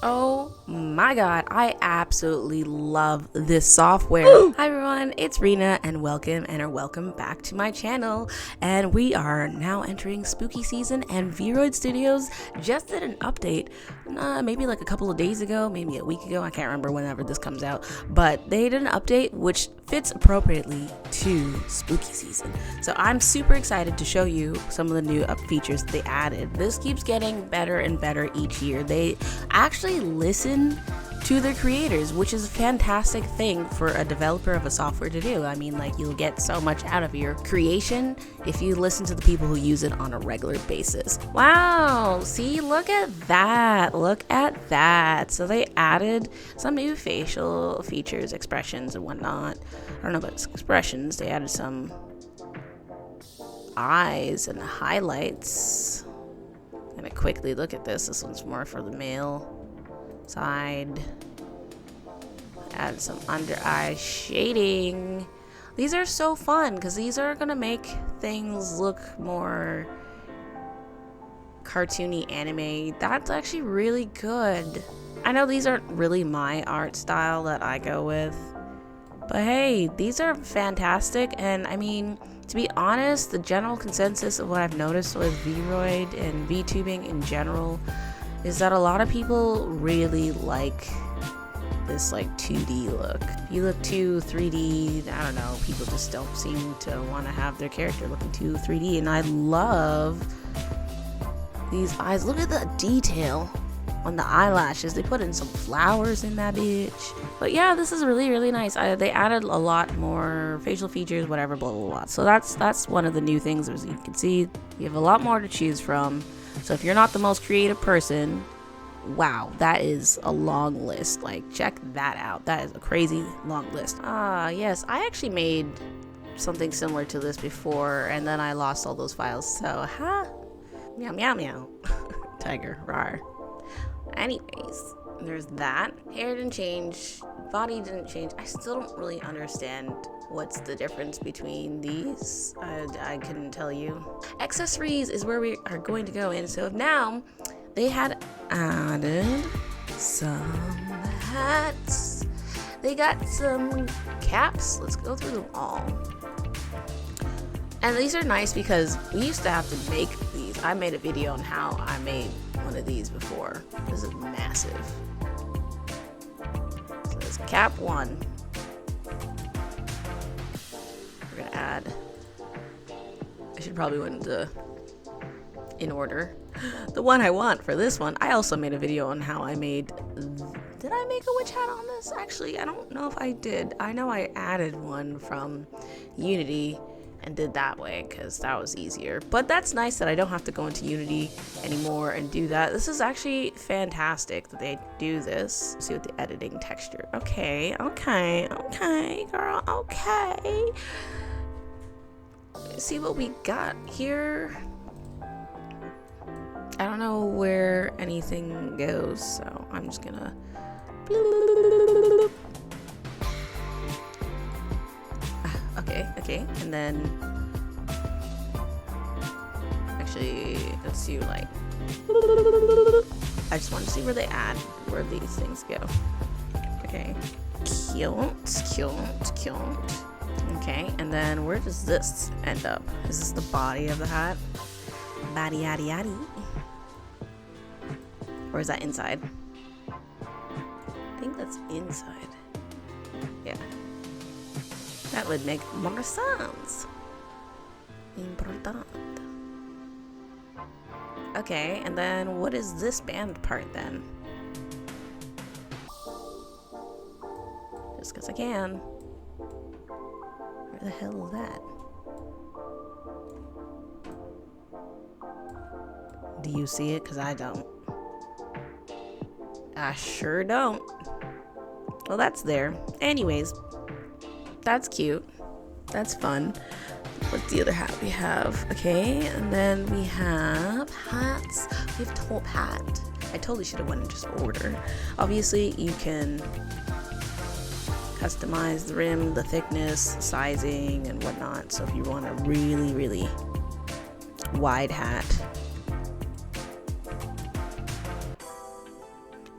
Oh my god, I absolutely love this software. Hi everyone, it's Rena and welcome back to my channel. And we are now entering spooky season, and Vroid Studios just did an update maybe like a couple of days ago, maybe a week ago, I can't remember whenever this comes out, but they did an update which fits appropriately to spooky season. So I'm super excited to show you some of the new features they added. This keeps getting better and better each year. They actually listen to their creators, which is a fantastic thing for a developer of a software to do. I mean, like, you'll get so much out of your creation if you listen to the people who use it on a regular basis. Wow, see, look at that, look at that. So they added some new facial features, expressions and whatnot. I don't know about expressions, they added some eyes and highlights. I'm gonna quickly look at this one's more for the male side. Add some under eye shading. These are so fun because these are gonna make things look more cartoony anime. That's actually really good. I know these aren't really my art style that I go with, but hey, these are fantastic. And I mean, to be honest, the general consensus of what I've noticed with Vroid and VTubing in general is that a lot of people really like this like 2D look. If you look too 3D, I don't know, people just don't seem to want to have their character looking too 3D. And I love these eyes. Look at the detail on the eyelashes. They put in some flowers in that bitch. But yeah, this is really, really nice. They added a lot more facial features, whatever, blah, blah, blah. So that's one of the new things. As you can see, you have a lot more to choose from. So if you're not the most creative person, wow, that is a long list. Like, check that out. That is a crazy long list. Yes, I actually made something similar to this before, and then I lost all those files. So, meow, meow, meow. Tiger, rawr. Anyways, there's that. Hair didn't change, body didn't change. I still don't really understand what's the difference between these. I couldn't tell you. Accessories is where we are going to go in. So now they had added some hats. They got some caps. Let's go through them all. And these are nice because we used to have to make these. I made a video on how I made one of these before. This is massive. So there's cap 1. We're gonna add, I should probably went in order. The one I want for this one, I also made a video on how I made, did I make a witch hat on this? Actually, I don't know if I did. I know I added one from Unity and did that way because that was easier. But that's nice that I don't have to go into Unity anymore and do that. This is actually fantastic that they do this. Let's see what the editing texture. Okay, girl, okay. Let's see what we got here. I don't know where anything goes, so I'm just gonna okay, and then actually let's do like, I just want to see where they add, where these things go. Okay, cute. Okay, and then where does this end up? Is this the body of the hat? Body yaddy yaddy. Or is that inside? I think that's inside. Yeah. That would make more sense. Important. Okay, and then what is this band part then? Just because I can. Where the hell is that? Do you see it? Because I don't. I sure don't. Well, that's there. Anyways, that's cute. That's fun. What's the other hat we have? Okay, and then we have hats. We have top hat. I totally should have went in just order. Obviously, you can customize the rim, the thickness, sizing, and whatnot. So if you want a really, really wide hat,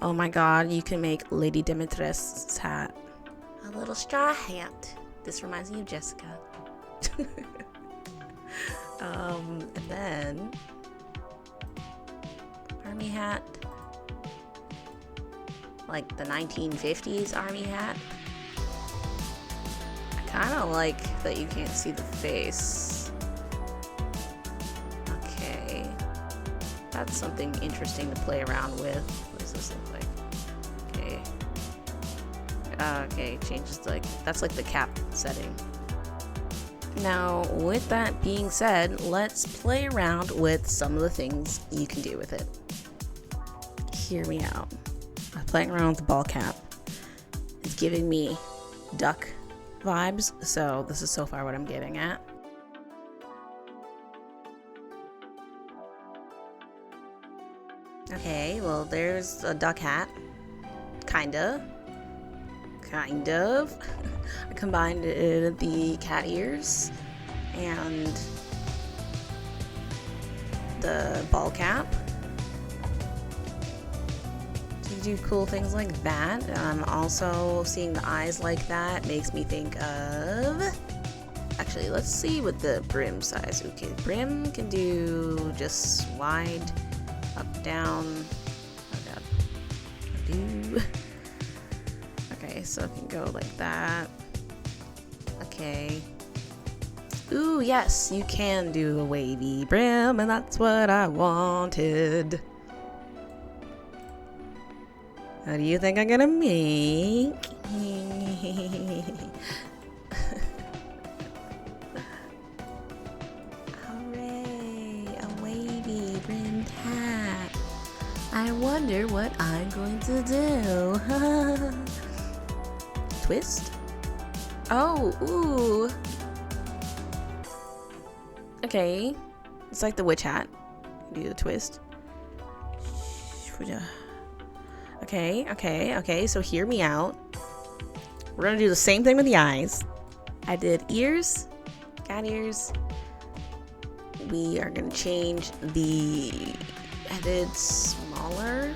Oh my god, you can make Lady Demetress' hat. A little straw hat. This reminds me of Jessica. And then army hat. Like the 1950s army hat. I kind of like that you can't see the face. Okay. That's something interesting to play around with. What does this look like? Okay. Okay, changes like, that's like the cap setting. Now, with that being said, let's play around with some of the things you can do with it. Hear me out. I'm playing around with the ball cap. It's giving me duck vibes, so this is so far what I'm getting at. Okay, well, there's a duck hat. Kind of. I combined the cat ears and the ball cap to do cool things like that. Also seeing the eyes like that makes me think of, actually, let's see what the brim size. Okay, brim can do just wide, up, down. Oh god. Okay, so it can go like that. Okay. Ooh, yes, you can do a wavy brim, and that's what I wanted. How do you think I'm gonna make? Hooray, a wavy brimmed hat. I wonder what I'm going to do. Twist? Oh, ooh. Okay. It's like the witch hat. Do the twist. Okay, so hear me out. We're gonna do the same thing with the eyes. I did ears, cat ears. We are gonna change the, I did smaller,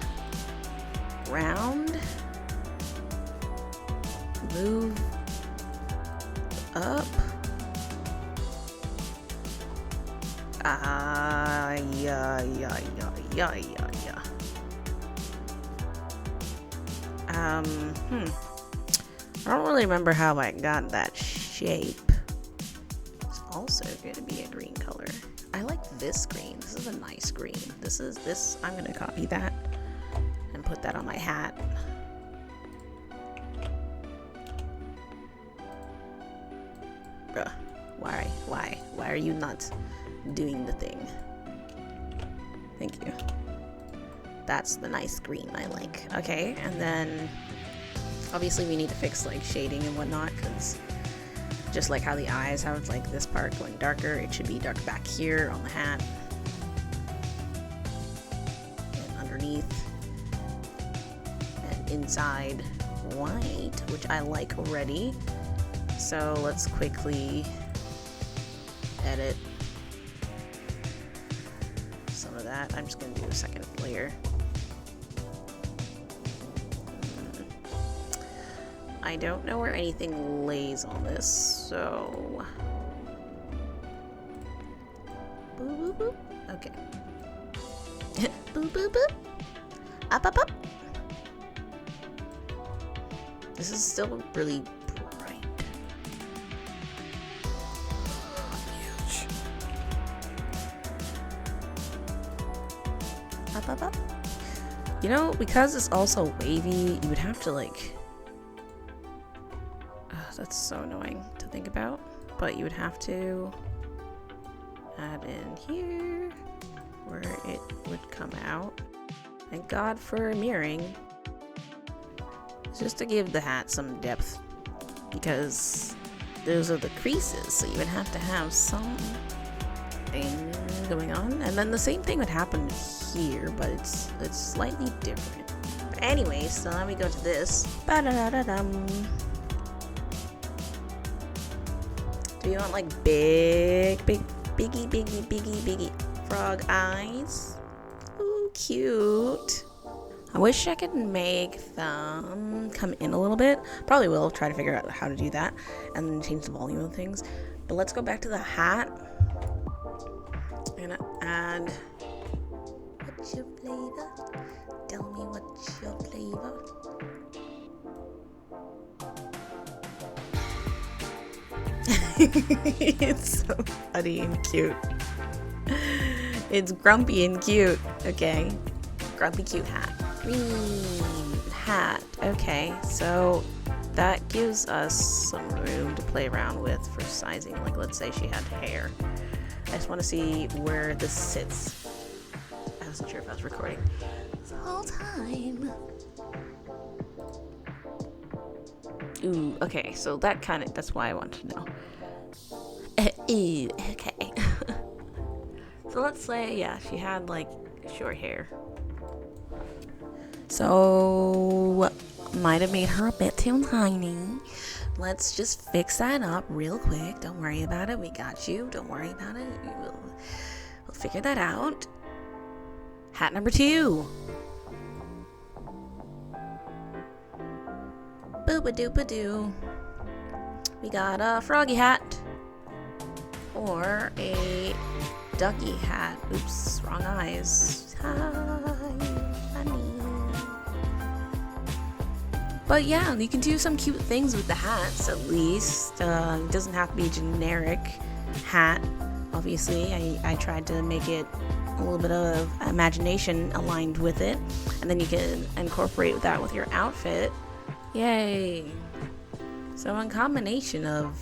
round, move up. Yeah. I don't really remember how I got that shape. It's also going to be a green color. I like this green. This is a nice green. This, I'm going to copy that and put that on my hat. Bruh, why are you not doing the thing? Thank you. That's the nice green I like. Okay, and then obviously we need to fix like shading and whatnot, because just like how the eyes have like this part going darker, it should be dark back here on the hat and underneath and inside white, which I like already. So let's quickly edit some of that. I'm just gonna do a second layer. I don't know where anything lays on this, so boop, boop, boop. Okay. Boop, boop, boop. Up, up, up. This is still really bright. Huge. Up, up, up. You know, because it's also wavy, you would have to like, that's so annoying to think about, but you would have to add in here where it would come out. Thank God for mirroring. It's just to give the hat some depth, because those are the creases, so you would have to have something going on. And then the same thing would happen here, but it's slightly different. But anyway, so let me go to this. Ba-da-da-da-dum. Do you want like biggie frog eyes? Ooh, cute. I wish I could make them come in a little bit. Probably will try to figure out how to do that and then change the volume of things. But let's go back to the hat. I'm gonna add. What's your flavor? Tell me what's your flavor. It's so funny and cute. It's grumpy and cute. Okay. Grumpy cute hat. Green hat. Okay, so that gives us some room to play around with for sizing. Like, let's say she had hair. I just want to see where this sits. I wasn't sure if I was recording the whole time. Ooh, okay, so that's why I wanted to know. Ooh, okay. So let's say, yeah, she had like short hair. So might have made her a bit too tiny. Let's just fix that up real quick. Don't worry about it. We got you. Don't worry about it. We'll figure that out. Hat number 2. Booba-dooba-doo. We got a froggy hat. Or a ducky hat. Oops, wrong eyes. Hi, honey. But yeah, you can do some cute things with the hats, at least. It doesn't have to be a generic hat. Obviously, I tried to make it a little bit of imagination aligned with it. And then you can incorporate that with your outfit. Yay! So in combination of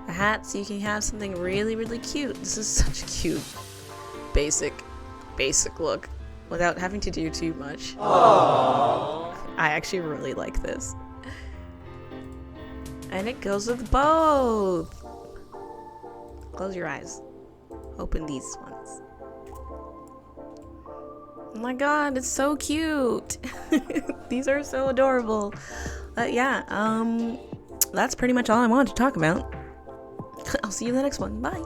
the hats, you can have something really, really cute. This is such a cute, basic look without having to do too much. Aww. I actually really like this. And it goes with both. Close your eyes. Open these ones. Oh my god, it's so cute. These are so adorable. Yeah, that's pretty much all I wanted to talk about. I'll see you in the next one. Bye.